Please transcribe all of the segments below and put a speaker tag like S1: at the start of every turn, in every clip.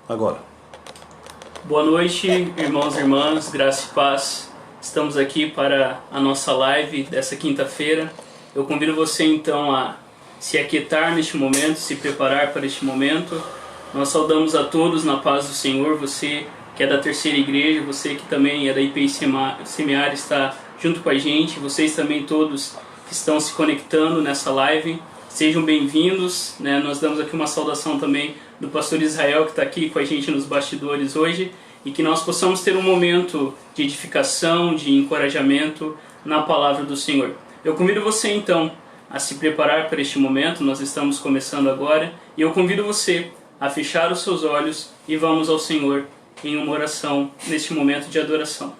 S1: agora.
S2: Boa noite, irmãos e irmãs, graça e paz. Estamos aqui para a nossa live dessa quinta-feira. Eu convido você então a se aquietar neste momento, se preparar para este momento. Nós saudamos a todos na paz do Senhor, você que é da Terceira Igreja, você que também é da IPI Semear está junto com a gente, vocês também todos que estão se conectando nessa live. Sejam bem-vindos, né? Nós damos aqui uma saudação também do pastor Israel, que está aqui com a gente nos bastidores hoje, e que nós possamos ter um momento de edificação, de encorajamento na palavra do Senhor. Eu convido você então a se preparar para este momento, nós estamos começando agora, e eu convido você a fechar os seus olhos e vamos ao Senhor em uma oração neste momento de adoração.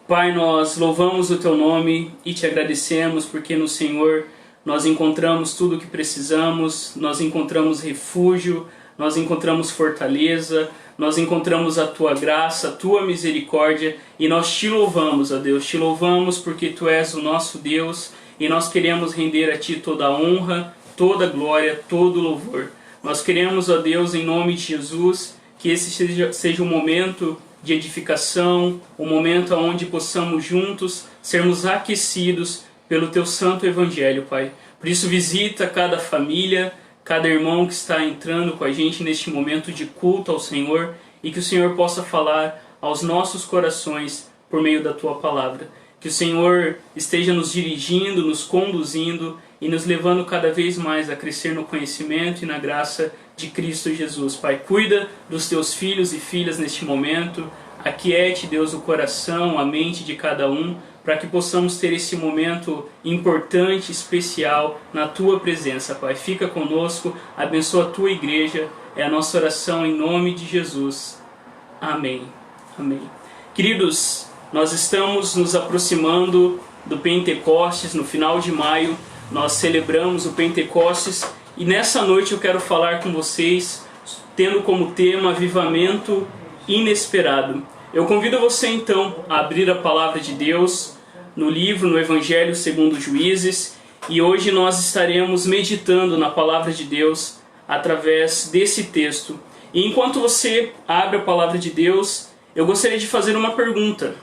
S2: Pai, nós louvamos o Teu nome e te agradecemos porque no Senhor nós encontramos tudo o que precisamos, nós encontramos refúgio, nós encontramos fortaleza, nós encontramos a Tua graça, a Tua misericórdia e nós te louvamos, ó Deus, te louvamos porque Tu és o nosso Deus e nós queremos render a Ti toda a honra, toda a glória, todo o louvor. Nós queremos, ó Deus, em nome de Jesus, que esse seja um momento de edificação, um momento onde possamos juntos sermos aquecidos pelo Teu santo Evangelho, Pai. Por isso visita cada família, cada irmão que está entrando com a gente neste momento de culto ao Senhor e que o Senhor possa falar aos nossos corações por meio da Tua palavra. Que o Senhor esteja nos dirigindo, nos conduzindo e nos levando cada vez mais a crescer no conhecimento e na graça de Cristo Jesus. Pai, cuida dos Teus filhos e filhas neste momento, aquiete, Deus, o coração, a mente de cada um, para que possamos ter esse momento importante, especial, na Tua presença, Pai. Fica conosco, abençoa a Tua igreja, é a nossa oração em nome de Jesus. Amém. Amém. Queridos, nós estamos nos aproximando do Pentecostes, no final de maio, nós celebramos o Pentecostes, e nessa noite eu quero falar com vocês, tendo como tema avivamento inesperado. Eu convido você então a abrir a palavra de Deus no livro, no Evangelho segundo Juízes, e hoje nós estaremos meditando na palavra de Deus através desse texto. E enquanto você abre a palavra de Deus, eu gostaria de fazer uma pergunta.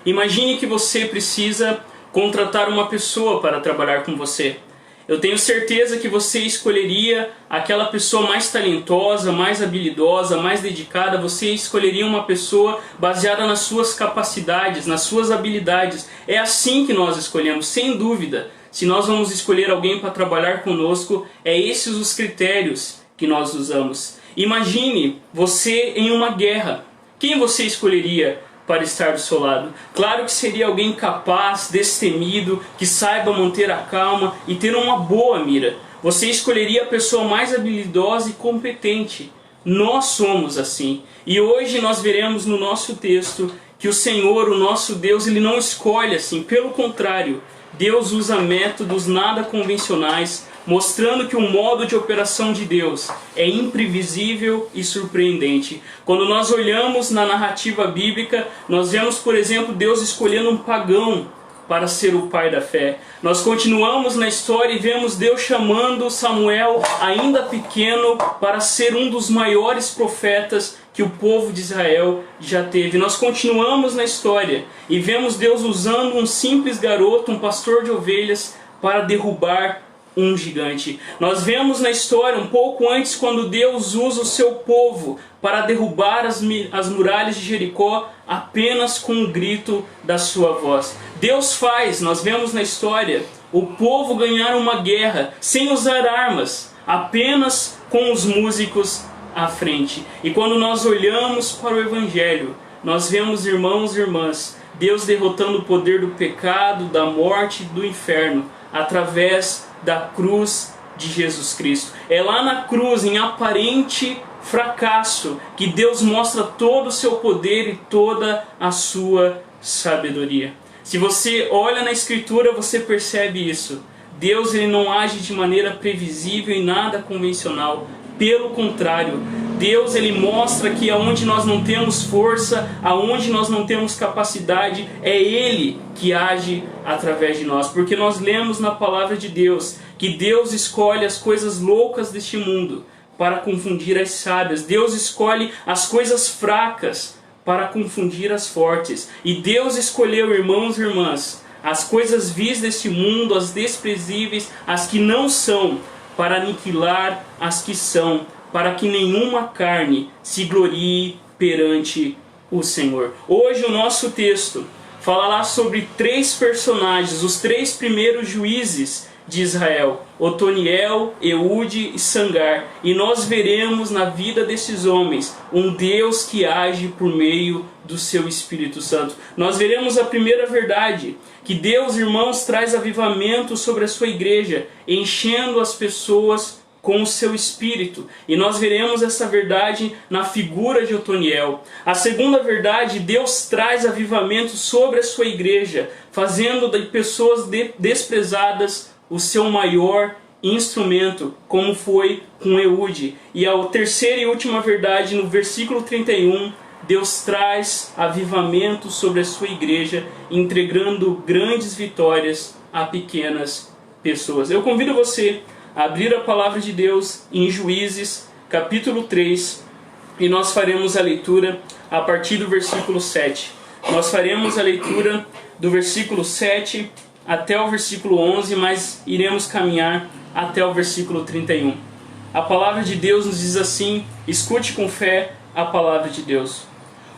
S2: Imagine que você precisa contratar uma pessoa para trabalhar com você. Eu tenho certeza que você escolheria aquela pessoa mais talentosa, mais habilidosa, mais dedicada. Você escolheria uma pessoa baseada nas suas capacidades, nas suas habilidades. É assim que nós escolhemos, sem dúvida. Se nós vamos escolher alguém para trabalhar conosco, é esses os critérios que nós usamos. Imagine você em uma guerra. Quem você escolheria para estar do seu lado? Claro que seria alguém capaz, destemido, que saiba manter a calma e ter uma boa mira. Você escolheria a pessoa mais habilidosa e competente. Nós somos assim. E hoje nós veremos no nosso texto que o Senhor, o nosso Deus, Ele não escolhe assim. Pelo contrário, Deus usa métodos nada convencionais, mostrando que o modo de operação de Deus é imprevisível e surpreendente. Quando nós olhamos na narrativa bíblica, nós vemos, por exemplo, Deus escolhendo um pagão para ser o pai da fé. Nós continuamos na história e vemos Deus chamando Samuel, ainda pequeno, para ser um dos maiores profetas que o povo de Israel já teve. Nós continuamos na história e vemos Deus usando um simples garoto, um pastor de ovelhas, para derrubar um gigante. Nós vemos na história, um pouco antes, quando Deus usa o seu povo para derrubar as muralhas de Jericó apenas com um grito da sua voz. Deus faz, nós vemos na história, o povo ganhar uma guerra sem usar armas, apenas com os músicos à frente. E quando nós olhamos para o Evangelho, nós vemos, irmãos e irmãs, Deus derrotando o poder do pecado, da morte e do inferno, através da cruz de Jesus Cristo. É lá na cruz, em aparente fracasso, que Deus mostra todo o seu poder e toda a sua sabedoria. Se você olha na Escritura, você percebe isso. Deus, ele não age de maneira previsível e nada convencional. Pelo contrário, Deus, ele mostra que aonde nós não temos força, aonde nós não temos capacidade, é Ele que age através de nós. Porque nós lemos na palavra de Deus que Deus escolhe as coisas loucas deste mundo para confundir as sábias. Deus escolhe as coisas fracas para confundir as fortes. E Deus escolheu, irmãos e irmãs, as coisas vis deste mundo, as desprezíveis, as que não são, para aniquilar as que são, para que nenhuma carne se glorie perante o Senhor. Hoje o nosso texto falará sobre 3 personagens, os 3 primeiros juízes de Israel, Otoniel, Eude e Sangar. E nós veremos na vida desses homens um Deus que age por meio do seu Espírito Santo. Nós veremos a primeira verdade, que Deus, irmãos, traz avivamento sobre a sua igreja, enchendo as pessoas com o seu Espírito. E nós veremos essa verdade na figura de Otoniel. A segunda verdade, Deus traz avivamento sobre a sua igreja, fazendo de pessoas desprezadas o seu maior instrumento, como foi com Eude. E a terceira e última verdade, no versículo 31, Deus traz avivamento sobre a sua igreja, entregando grandes vitórias a pequenas pessoas. Eu convido você a abrir a palavra de Deus em Juízes, capítulo 3, e nós faremos a leitura a partir do versículo 7. Nós faremos a leitura do versículo 7 até o versículo 11, mas iremos caminhar até o versículo 31. A palavra de Deus nos diz assim: escute com fé a palavra de Deus.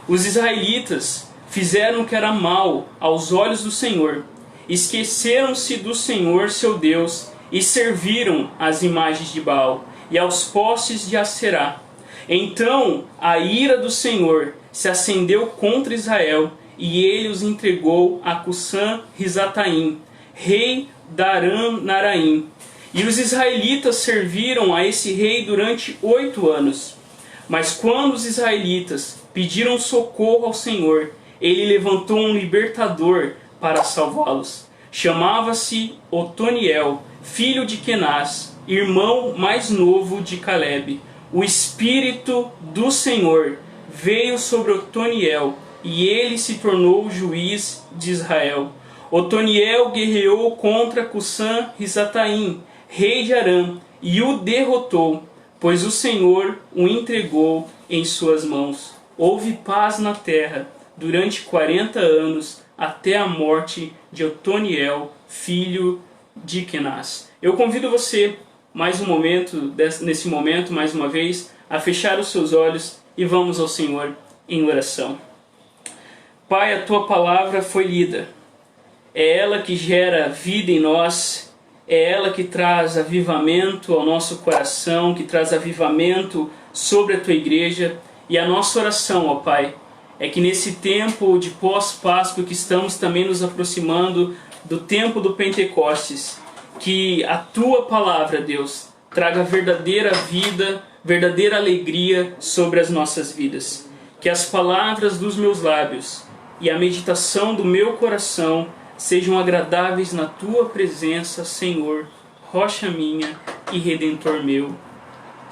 S2: Os israelitas fizeram o que era mal aos olhos do Senhor, esqueceram-se do Senhor seu Deus e serviram às imagens de Baal e aos postes de Aserá. Então a ira do Senhor se acendeu contra Israel, e ele os entregou a Cusã-Risataim, rei da Aram-Naraim. E os israelitas serviram a esse rei durante 8 anos. Mas quando os israelitas pediram socorro ao Senhor, ele levantou um libertador para salvá-los. Chamava-se Otoniel, filho de Kenaz, irmão mais novo de Caleb. O Espírito do Senhor veio sobre Otoniel, e ele se tornou juiz de Israel. Otoniel guerreou contra Cusã-Risataim, rei de Aram, e o derrotou, pois o Senhor o entregou em suas mãos. Houve paz na terra durante 40 anos, até a morte de Otoniel, filho de Kenaz. Eu convido você, nesse momento, mais uma vez, a fechar os seus olhos e vamos ao Senhor em oração. Pai, a Tua palavra foi lida. É ela que gera vida em nós, é ela que traz avivamento ao nosso coração, que traz avivamento sobre a Tua igreja. E a nossa oração, ó Pai, é que nesse tempo de pós-Páscoa que estamos também nos aproximando do tempo do Pentecostes, que a Tua palavra, Deus, traga verdadeira vida, verdadeira alegria sobre as nossas vidas. Que as palavras dos meus lábios e a meditação do meu coração sejam agradáveis na Tua presença, Senhor, rocha minha e Redentor meu.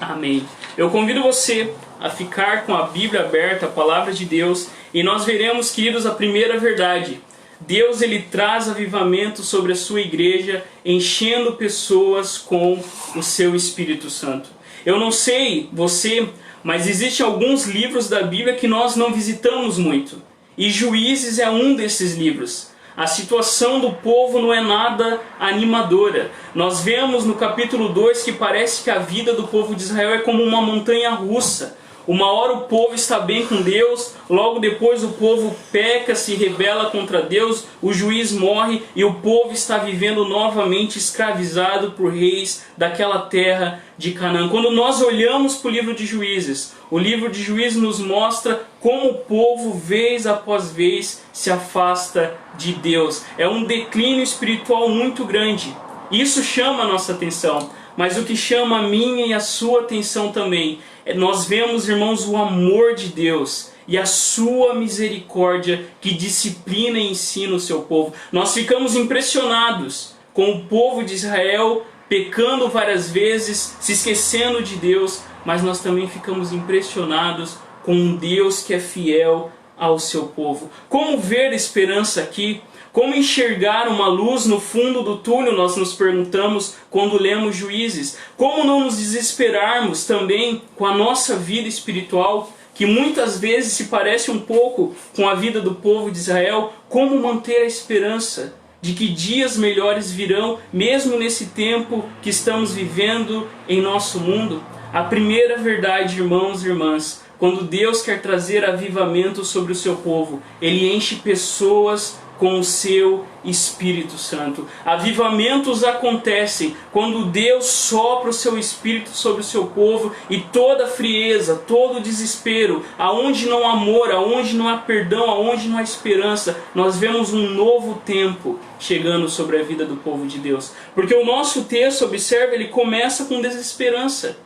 S2: Amém. Eu convido você a ficar com a Bíblia aberta, a palavra de Deus, e nós veremos, queridos, a primeira verdade. Deus, ele traz avivamento sobre a sua igreja, enchendo pessoas com o seu Espírito Santo. Eu não sei você, mas existem alguns livros da Bíblia que nós não visitamos muito. E Juízes é um desses livros. A situação do povo não é nada animadora. Nós vemos no capítulo 2 que parece que a vida do povo de Israel é como uma montanha russa. Uma hora o povo está bem com Deus, logo depois o povo peca, se rebela contra Deus, o juiz morre e o povo está vivendo novamente escravizado por reis daquela terra de Canaã. Quando nós olhamos para o livro de Juízes, o livro de Juízes nos mostra como o povo, vez após vez, se afasta de Deus. É um declínio espiritual muito grande. Isso chama a nossa atenção, mas o que chama a minha e a sua atenção também, nós vemos, irmãos, o amor de Deus e a sua misericórdia que disciplina e ensina o seu povo. Nós ficamos impressionados com o povo de Israel pecando várias vezes, se esquecendo de Deus, mas nós também ficamos impressionados com um Deus que é fiel ao seu povo. Como ver esperança aqui? Como enxergar uma luz no fundo do túnel, nós nos perguntamos quando lemos Juízes. Como não nos desesperarmos também com a nossa vida espiritual, que muitas vezes se parece um pouco com a vida do povo de Israel. Como manter a esperança de que dias melhores virão, mesmo nesse tempo que estamos vivendo em nosso mundo? A primeira verdade, irmãos e irmãs, quando Deus quer trazer avivamento sobre o seu povo, Ele enche pessoas com o seu Espírito Santo. Avivamentos acontecem quando Deus sopra o seu Espírito sobre o seu povo e toda frieza, todo desespero, aonde não há amor, aonde não há perdão, aonde não há esperança, nós vemos um novo tempo chegando sobre a vida do povo de Deus. Porque o nosso texto, observa, ele começa com desesperança.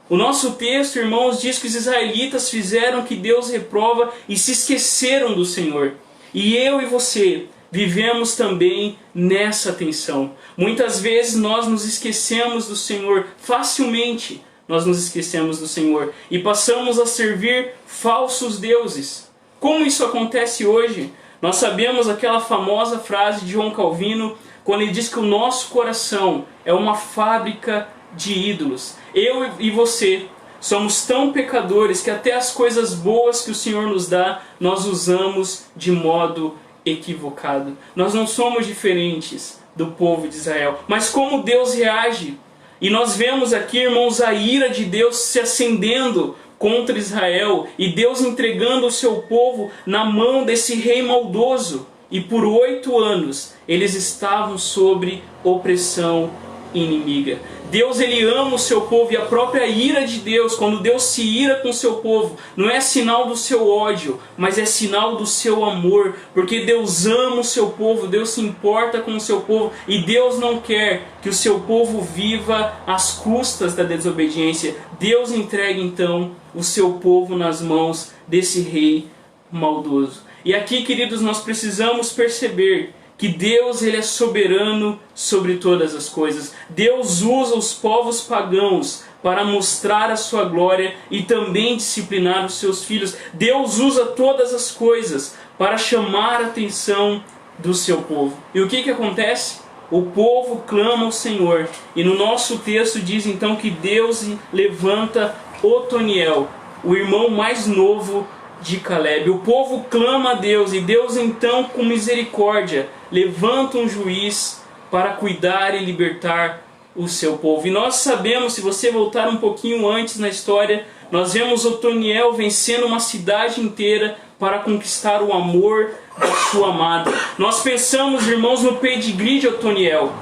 S2: O nosso texto, irmãos, diz que os israelitas fizeram o que Deus reprova e se esqueceram do Senhor. E eu e você vivemos também nessa tensão. Muitas vezes nós nos esquecemos do Senhor, facilmente nós nos esquecemos do Senhor e passamos a servir falsos deuses. Como isso acontece hoje? Nós sabemos aquela famosa frase de João Calvino, quando ele diz que o nosso coração é uma fábrica de ídolos. Eu e você somos tão pecadores que até as coisas boas que o Senhor nos dá, nós usamos de modo equivocado. Nós não somos diferentes do povo de Israel. Mas como Deus reage? E nós vemos aqui, irmãos, a ira de Deus se acendendo contra Israel e Deus entregando o seu povo na mão desse rei maldoso. E por 8 anos eles estavam sob opressão inimiga. Deus, ele ama o seu povo, e a própria ira de Deus, quando Deus se ira com o seu povo, não é sinal do seu ódio, mas é sinal do seu amor, porque Deus ama o seu povo, Deus se importa com o seu povo, e Deus não quer que o seu povo viva às custas da desobediência. Deus entrega então o seu povo nas mãos desse rei maldoso. E aqui, queridos, nós precisamos perceber que Deus, ele é soberano sobre todas as coisas. Deus usa os povos pagãos para mostrar a sua glória e também disciplinar os seus filhos. Deus usa todas as coisas para chamar a atenção do seu povo. E o que acontece? O povo clama ao Senhor. E no nosso texto diz então que Deus levanta Otoniel, o irmão mais novo de Caleb. O povo clama a Deus, e Deus então, com misericórdia, levanta um juiz para cuidar e libertar o seu povo. E nós sabemos, se você voltar um pouquinho antes na história, nós vemos Otoniel vencendo uma cidade inteira para conquistar o amor da sua amada. Nós pensamos, irmãos, no pedigree de Otoniel.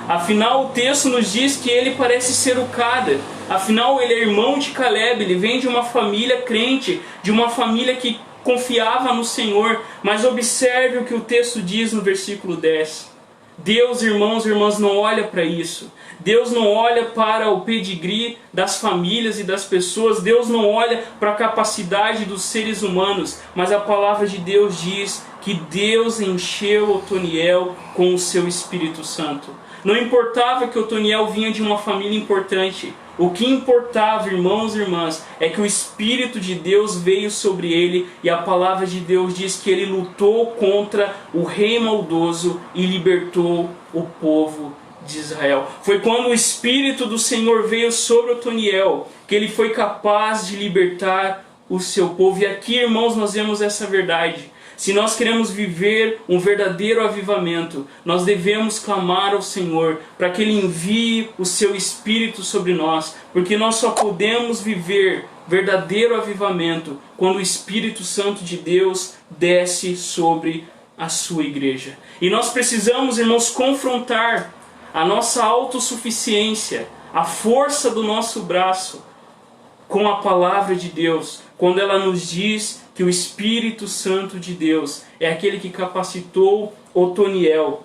S2: Afinal, o texto nos diz que ele parece ser o Cada. Afinal, ele é irmão de Caleb, ele vem de uma família crente, de uma família que confiava no Senhor. Mas observe o que o texto diz no versículo 10. Deus, irmãos e irmãs, não olha para isso. Deus não olha para o pedigree das famílias e das pessoas. Deus não olha para a capacidade dos seres humanos. Mas a palavra de Deus diz que Deus encheu Otoniel com o seu Espírito Santo. Não importava que Otoniel vinha de uma família importante. O que importava, irmãos e irmãs, é que o Espírito de Deus veio sobre ele, e a palavra de Deus diz que ele lutou contra o rei maldoso e libertou o povo de Israel. Foi quando o Espírito do Senhor veio sobre Otoniel que ele foi capaz de libertar o seu povo. E aqui, irmãos, nós vemos essa verdade. Se nós queremos viver um verdadeiro avivamento, nós devemos clamar ao Senhor para que Ele envie o seu Espírito sobre nós, porque nós só podemos viver verdadeiro avivamento quando o Espírito Santo de Deus desce sobre a sua igreja. E nós precisamos, irmãos, confrontar a nossa autossuficiência, a força do nosso braço, com a palavra de Deus, quando ela nos diz que o Espírito Santo de Deus é aquele que capacitou Otoniel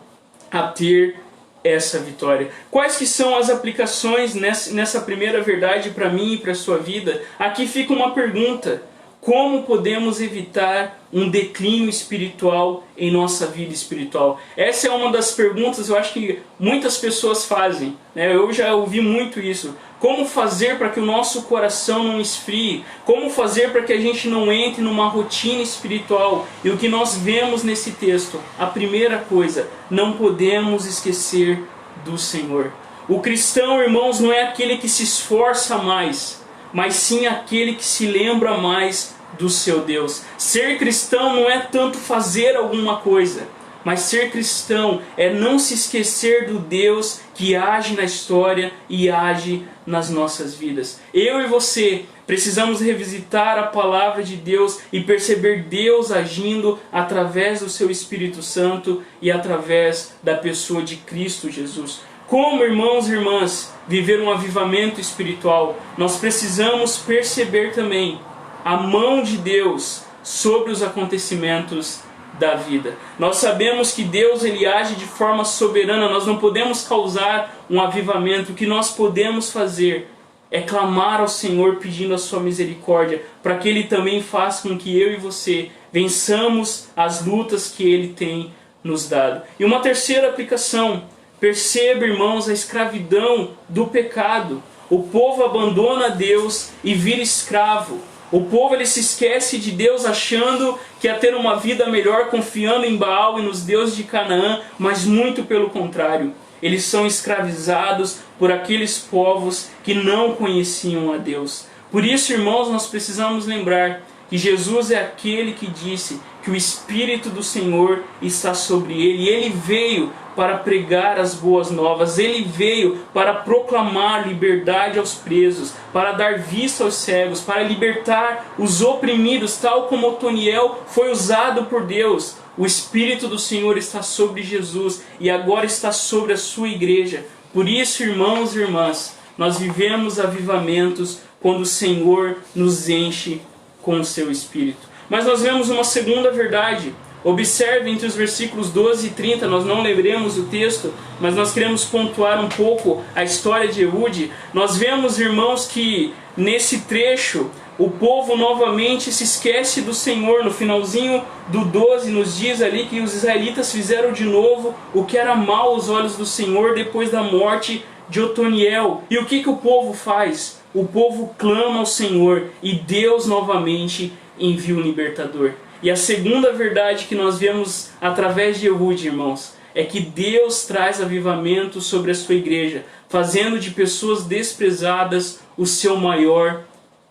S2: a ter essa vitória. Quais que são as aplicações nessa primeira verdade para mim e para a sua vida? Aqui fica uma pergunta: como podemos evitar um declínio espiritual em nossa vida espiritual? Essa é uma das perguntas, eu acho que muitas pessoas fazem, né? Eu já ouvi muito isso. Como fazer para que o nosso coração não esfrie? Como fazer para que a gente não entre numa rotina espiritual? E o que nós vemos nesse texto, a primeira coisa, não podemos esquecer do Senhor. O cristão, irmãos, não é aquele que se esforça mais, mas sim aquele que se lembra mais do seu Deus. Ser cristão não é tanto fazer alguma coisa, mas ser cristão é não se esquecer do Deus que age na história e age nas nossas vidas. Eu e você precisamos revisitar a palavra de Deus e perceber Deus agindo através do seu Espírito Santo e através da pessoa de Cristo Jesus. Como, irmãos e irmãs, viver um avivamento espiritual? Nós precisamos perceber também a mão de Deus sobre os acontecimentos da vida. Nós sabemos que Deus ele age de forma soberana, nós não podemos causar um avivamento. O que nós podemos fazer é clamar ao Senhor pedindo a sua misericórdia, para que Ele também faça com que eu e você vençamos as lutas que Ele tem nos dado. E uma terceira aplicação, perceba, irmãos, a escravidão do pecado. O povo abandona Deus e vira escravo. O povo ele se esquece de Deus achando que ia ter uma vida melhor confiando em Baal e nos deuses de Canaã, mas muito pelo contrário. Eles são escravizados por aqueles povos que não conheciam a Deus. Por isso, irmãos, nós precisamos lembrar que Jesus é aquele que disse que o Espírito do Senhor está sobre Ele. E Ele veio para pregar as boas novas. Ele veio para proclamar liberdade aos presos, para dar vista aos cegos, para libertar os oprimidos, tal como Otoniel foi usado por Deus. O Espírito do Senhor está sobre Jesus e agora está sobre a sua igreja. Por isso, irmãos e irmãs, nós vivemos avivamentos quando o Senhor nos enche com o seu Espírito. Mas nós vemos uma segunda verdade. Observe entre os versículos 12 e 30, nós não leremos o texto, mas nós queremos pontuar um pouco a história de Eude. Nós vemos, irmãos, que nesse trecho o povo novamente se esquece do Senhor. No finalzinho do 12 nos diz ali que os israelitas fizeram de novo o que era mal aos olhos do Senhor depois da morte de Otoniel. E o que o povo faz? O povo clama ao Senhor e Deus novamente envia um libertador. E a segunda verdade que nós vemos através de Eude, irmãos, é que Deus traz avivamento sobre a sua igreja, fazendo de pessoas desprezadas o seu maior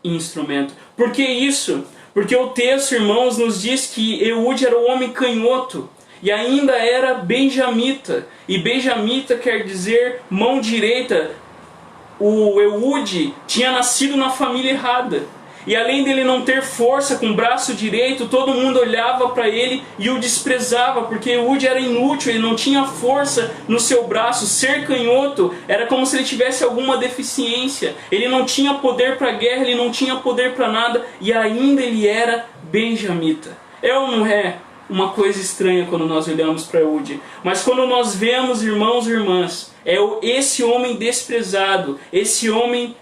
S2: instrumento. Por que isso? Porque o texto, irmãos, nos diz que Eude era um homem canhoto e ainda era benjamita. E benjamita quer dizer mão direita. O Eude tinha nascido na família errada. E além dele não ter força com o braço direito, todo mundo olhava para ele e o desprezava, porque Eude era inútil, ele não tinha força no seu braço. Ser canhoto era como se ele tivesse alguma deficiência. Ele não tinha poder para a guerra, ele não tinha poder para nada, e ainda ele era benjamita. É ou não é uma coisa estranha quando nós olhamos para Eude? Mas quando nós vemos, irmãos e irmãs, é esse homem desprezado, esse homem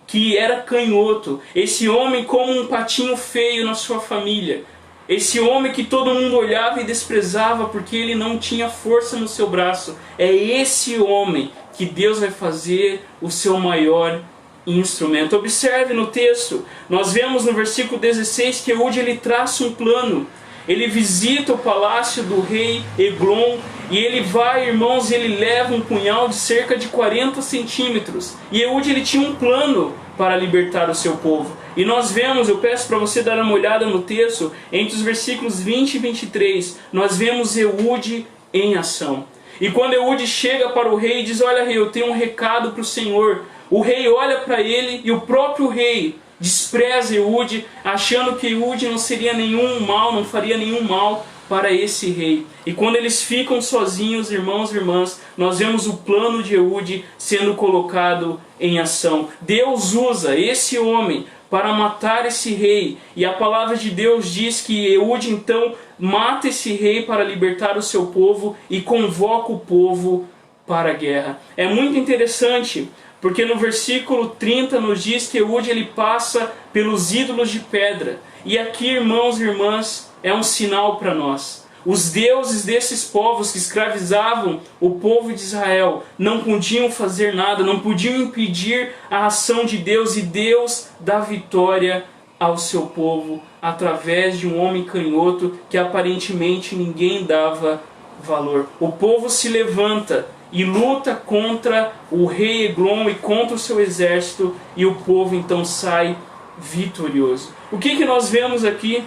S2: que era canhoto, esse homem como um patinho feio na sua família, esse homem que todo mundo olhava e desprezava porque ele não tinha força no seu braço, é esse homem que Deus vai fazer o seu maior instrumento. Observe no texto, nós vemos no versículo 16 que Eude ele traça um plano. Ele visita o palácio do rei Eglon e ele vai, irmãos, ele leva um punhal de cerca de 40 centímetros. E Eude ele tinha um plano para libertar o seu povo. E nós vemos, eu peço para você dar uma olhada no texto, entre os versículos 20 e 23, nós vemos Eude em ação. E quando Eude chega para o rei e diz: olha, rei, eu tenho um recado para o Senhor. O rei olha para ele e o próprio rei despreza Eude, achando que Eude não seria nenhum mal, não faria nenhum mal para esse rei. E quando eles ficam sozinhos, irmãos e irmãs, nós vemos o plano de Eude sendo colocado em ação. Deus usa esse homem para matar esse rei. E a palavra de Deus diz que Eude então mata esse rei para libertar o seu povo e convoca o povo para a guerra. É muito interessante, porque no versículo 30 nos diz que Eude ele passa pelos ídolos de pedra. E aqui, irmãos e irmãs, é um sinal para nós. Os deuses desses povos que escravizavam o povo de Israel não podiam fazer nada, não podiam impedir a ação de Deus, e Deus dá vitória ao seu povo através de um homem canhoto que aparentemente ninguém dava valor. O povo se levanta e luta contra o rei Eglon e contra o seu exército, e o povo então sai vitorioso. O que nós vemos aqui?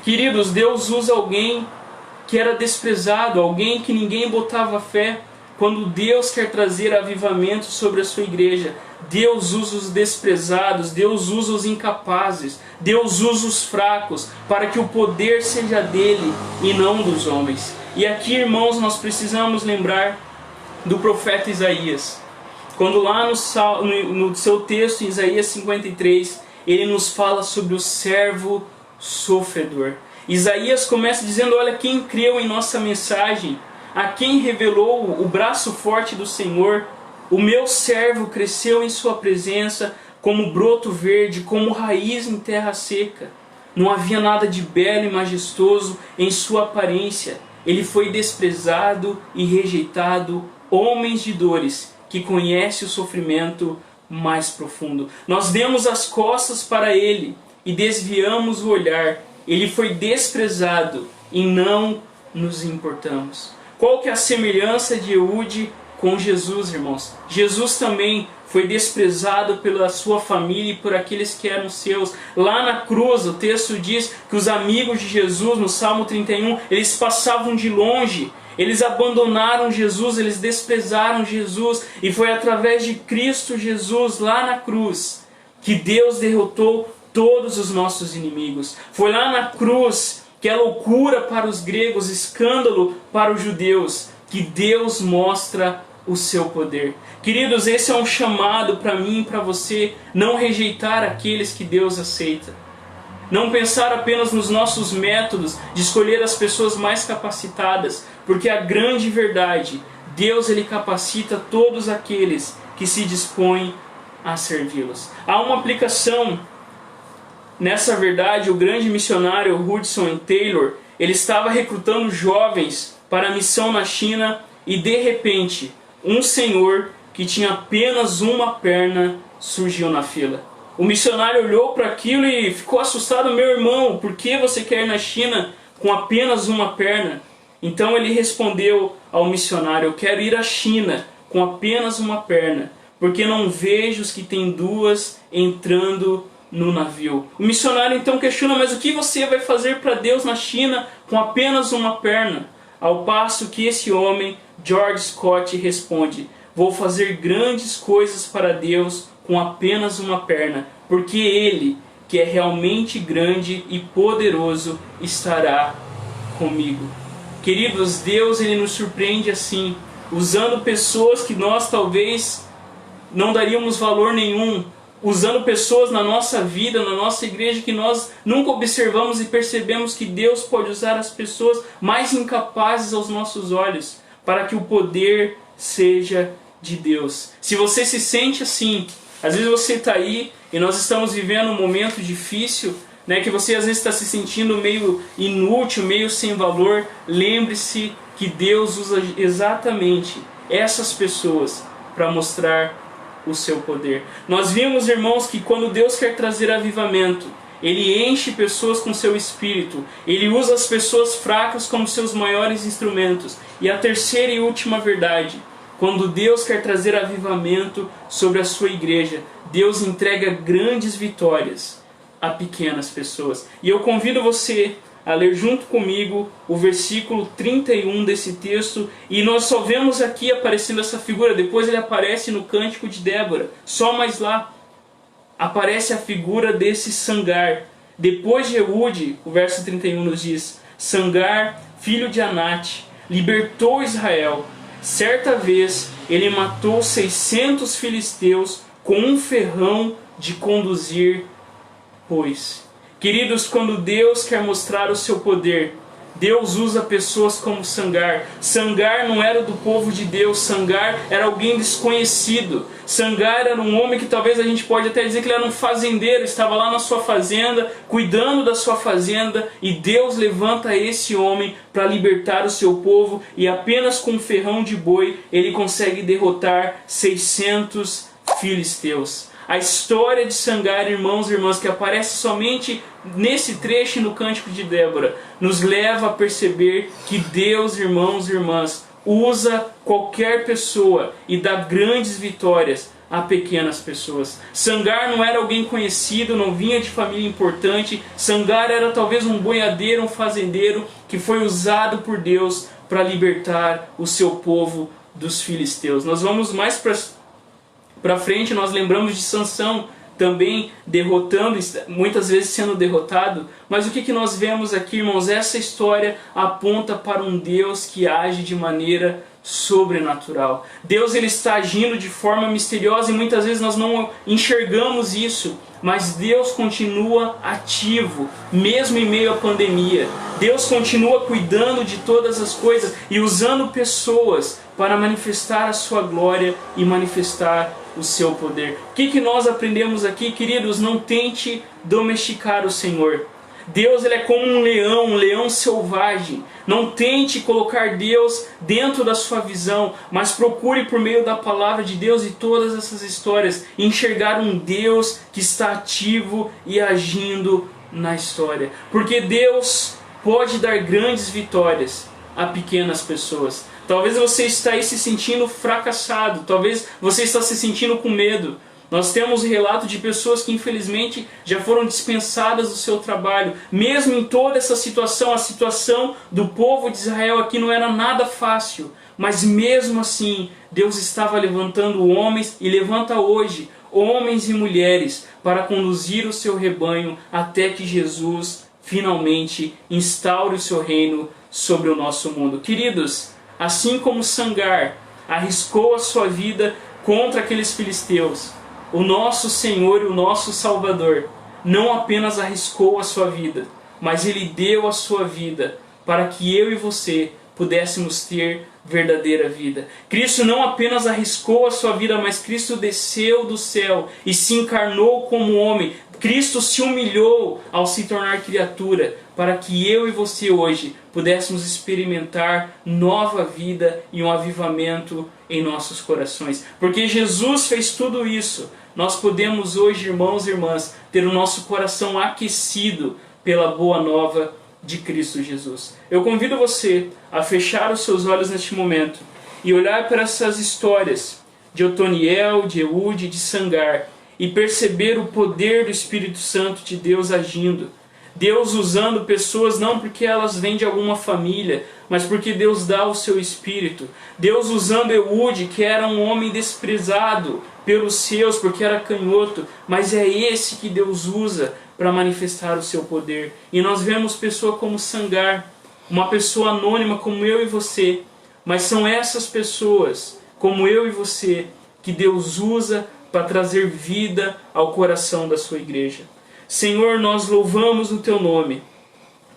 S2: Queridos, Deus usa alguém que era desprezado, alguém que ninguém botava fé. Quando Deus quer trazer avivamento sobre a sua igreja, Deus usa os desprezados, Deus usa os incapazes, Deus usa os fracos, para que o poder seja dele e não dos homens. E aqui, irmãos, nós precisamos lembrar do profeta Isaías. Quando lá no seu texto, em Isaías 53, ele nos fala sobre o servo sofredor. Isaías começa dizendo: olha, quem creu em nossa mensagem, a quem revelou o braço forte do Senhor, o meu servo cresceu em sua presença como broto verde, como raiz em terra seca. Não havia nada de belo e majestoso em sua aparência. Ele foi desprezado e rejeitado, homens de dores, que conhece o sofrimento mais profundo. Nós demos as costas para ele e desviamos o olhar. Ele foi desprezado e não nos importamos. Qual que é a semelhança de Eude com Jesus, irmãos? Jesus também foi desprezado pela sua família e por aqueles que eram seus. Lá na cruz, o texto diz que os amigos de Jesus, no Salmo 31, eles passavam de longe. Eles abandonaram Jesus, eles desprezaram Jesus. E foi através de Cristo Jesus, lá na cruz, que Deus derrotou todos os nossos inimigos. Foi lá na cruz, que é loucura para os gregos, escândalo para os judeus, que Deus mostra o seu poder. Queridos, esse é um chamado para mim e para você, não rejeitar aqueles que Deus aceita. Não pensar apenas nos nossos métodos de escolher as pessoas mais capacitadas, porque a grande verdade, Deus ele capacita todos aqueles que se dispõem a servi-los. Há uma aplicação nessa verdade. O grande missionário Hudson Taylor, ele estava recrutando jovens para a missão na China, e de repente um senhor que tinha apenas uma perna surgiu na fila. O missionário olhou para aquilo e ficou assustado: meu irmão, por que você quer ir na China com apenas uma perna? Então ele respondeu ao missionário: eu quero ir à China com apenas uma perna, porque não vejo os que têm duas entrando no navio. O missionário então questiona: mas o que você vai fazer para Deus na China com apenas uma perna? Ao passo que esse homem, George Scott, responde: vou fazer grandes coisas para Deus com apenas uma perna, porque Ele, que é realmente grande e poderoso, estará comigo. Queridos, Deus ele nos surpreende assim, usando pessoas que nós talvez não daríamos valor nenhum, usando pessoas na nossa vida, na nossa igreja, que nós nunca observamos e percebemos que Deus pode usar as pessoas mais incapazes aos nossos olhos, para que o poder seja de Deus. Se você se sente assim, às vezes você está aí e nós estamos vivendo um momento difícil, né, que você às vezes está se sentindo meio inútil, meio sem valor, lembre-se que Deus usa exatamente essas pessoas para mostrar o seu poder. Nós vimos, irmãos, que quando Deus quer trazer avivamento, Ele enche pessoas com seu espírito, Ele usa as pessoas fracas como seus maiores instrumentos. E a terceira e última verdade: quando Deus quer trazer avivamento sobre a sua igreja, Deus entrega grandes vitórias a pequenas pessoas. E eu convido você a ler junto comigo o versículo 31 desse texto, e nós só vemos aqui aparecendo essa figura. Depois ele aparece no Cântico de Débora, só mais lá aparece a figura desse Sangar. Depois de Eude, o verso 31 nos diz: Sangar, filho de Anate, libertou Israel. Certa vez ele matou 600 filisteus com um ferrão de conduzir. Pois, queridos, quando Deus quer mostrar o seu poder, Deus usa pessoas como Sangar. Sangar não era do povo de Deus, Sangar era alguém desconhecido. Sangar era um homem que talvez a gente pode até dizer que ele era um fazendeiro, estava lá na sua fazenda, cuidando da sua fazenda, e Deus levanta esse homem para libertar o seu povo, e apenas com um ferrão de boi ele consegue derrotar 600 filisteus. A história de Sangar, irmãos e irmãs, que aparece somente nesse trecho no Cântico de Débora, nos leva a perceber que Deus, irmãos e irmãs, usa qualquer pessoa e dá grandes vitórias a pequenas pessoas. Sangar não era alguém conhecido, não vinha de família importante. Sangar era talvez um boiadeiro, um fazendeiro que foi usado por Deus para libertar o seu povo dos filisteus. Nós vamos mais para frente, nós lembramos de Sansão também derrotando, muitas vezes sendo derrotado. Mas o que nós vemos aqui, irmãos? Essa história aponta para um Deus que age de maneira sobrenatural. Deus, ele está agindo de forma misteriosa e muitas vezes nós não enxergamos isso. Mas Deus continua ativo, mesmo em meio à pandemia. Deus continua cuidando de todas as coisas e usando pessoas para manifestar a sua glória e manifestar o seu poder. O que nós aprendemos aqui, queridos? Não tente domesticar o Senhor. Deus, ele é como um leão selvagem. Não tente colocar Deus dentro da sua visão, mas procure por meio da palavra de Deus e todas essas histórias enxergar um Deus que está ativo e agindo na história. Porque Deus pode dar grandes vitórias a pequenas pessoas. Talvez você está aí se sentindo fracassado, talvez você está se sentindo com medo. Nós temos relato de pessoas que infelizmente já foram dispensadas do seu trabalho. Mesmo em toda essa situação, a situação do povo de Israel aqui não era nada fácil. Mas mesmo assim, Deus estava levantando homens e levanta hoje homens e mulheres para conduzir o seu rebanho até que Jesus finalmente instaure o seu reino sobre o nosso mundo. Queridos, assim como Sangar arriscou a sua vida contra aqueles filisteus, o nosso Senhor e o nosso Salvador não apenas arriscou a sua vida, mas Ele deu a sua vida para que eu e você pudéssemos ter verdadeira vida. Cristo não apenas arriscou a sua vida, mas Cristo desceu do céu e se encarnou como homem. Cristo se humilhou ao se tornar criatura, para que eu e você hoje pudéssemos experimentar nova vida e um avivamento em nossos corações. Porque Jesus fez tudo isso. Nós podemos hoje, irmãos e irmãs, ter o nosso coração aquecido pela boa nova de Cristo Jesus. Eu convido você a fechar os seus olhos neste momento e olhar para essas histórias de Otoniel, de Eude, de Sangar, e perceber o poder do Espírito Santo de Deus agindo. Deus usando pessoas não porque elas vêm de alguma família, mas porque Deus dá o seu Espírito. Deus usando Eude, que era um homem desprezado pelos seus, porque era canhoto, mas é esse que Deus usa para manifestar o seu poder. E nós vemos pessoa como Sangar, uma pessoa anônima como eu e você, mas são essas pessoas, como eu e você, que Deus usa para trazer vida ao coração da sua igreja. Senhor, nós louvamos o Teu nome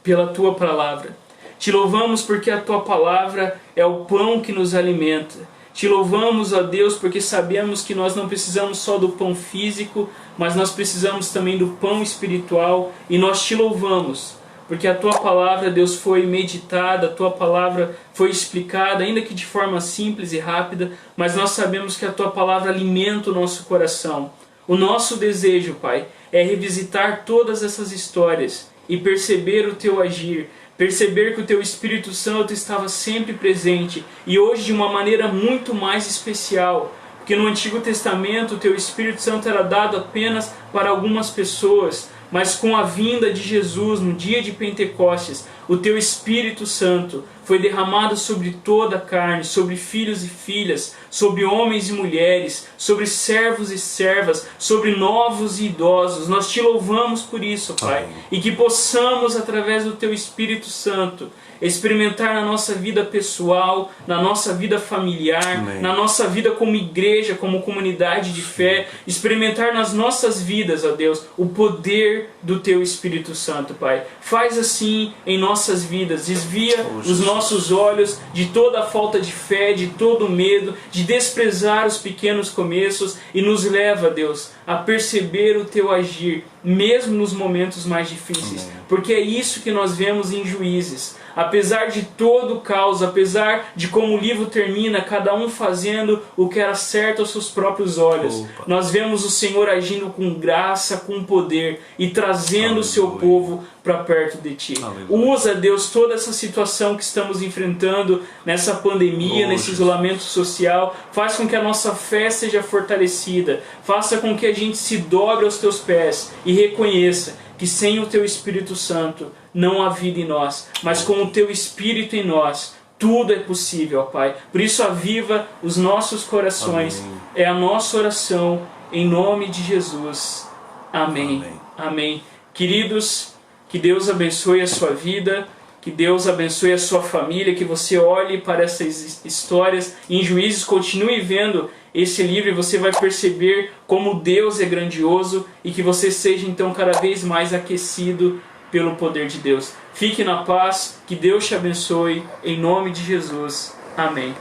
S2: pela Tua palavra. Te louvamos porque a Tua palavra é o pão que nos alimenta. Te louvamos, ó Deus, porque sabemos que nós não precisamos só do pão físico, mas nós precisamos também do pão espiritual. E nós Te louvamos porque a Tua palavra, Deus, foi meditada, a Tua palavra foi explicada, ainda que de forma simples e rápida, mas nós sabemos que a Tua palavra alimenta o nosso coração. O nosso desejo, Pai, é revisitar todas essas histórias e perceber o Teu agir, perceber que o Teu Espírito Santo estava sempre presente e hoje de uma maneira muito mais especial, porque no Antigo Testamento o Teu Espírito Santo era dado apenas para algumas pessoas, mas com a vinda de Jesus no dia de Pentecostes, o Teu Espírito Santo foi derramado sobre toda a carne, sobre filhos e filhas, sobre homens e mulheres, sobre servos e servas, sobre novos e idosos. Nós te louvamos por isso, Pai, e que possamos, através do Teu Espírito Santo, experimentar na nossa vida pessoal, na nossa vida familiar,
S1: Amém.
S2: na nossa vida como igreja, como comunidade de fé, experimentar nas nossas vidas, ó Deus, o poder do Teu Espírito Santo, Pai. Faz assim em nossas vidas, desvia os nossos olhos de toda a falta de fé, de todo o medo, de desprezar os pequenos começos e nos leva, Deus, a perceber o Teu agir, mesmo nos momentos mais difíceis.
S1: Amém.
S2: Porque é isso que nós vemos em Juízes. Apesar de todo o caos, apesar de como o livro termina, cada um fazendo o que era certo aos seus próprios olhos, nós vemos o Senhor agindo com graça, com poder e trazendo o seu povo para perto de Ti. Usa, Deus, toda essa situação que estamos enfrentando nessa pandemia, nesse isolamento social, faz com que a nossa fé seja fortalecida, faça com que a gente se dobre aos Teus pés e reconheça que sem o Teu Espírito Santo não há vida em nós, mas com o Teu Espírito em nós, tudo é possível, ó Pai. Por isso aviva os nossos corações.
S1: Amém.
S2: É a nossa oração, em nome de Jesus. Amém.
S1: Amém.
S2: Amém. Queridos, que Deus abençoe a sua vida, que Deus abençoe a sua família, que você olhe para essas histórias em Juízes, continue vendo esse livro e você vai perceber como Deus é grandioso e que você seja então cada vez mais aquecido pelo poder de Deus. Fique na paz, que Deus te abençoe, em nome de Jesus. Amém.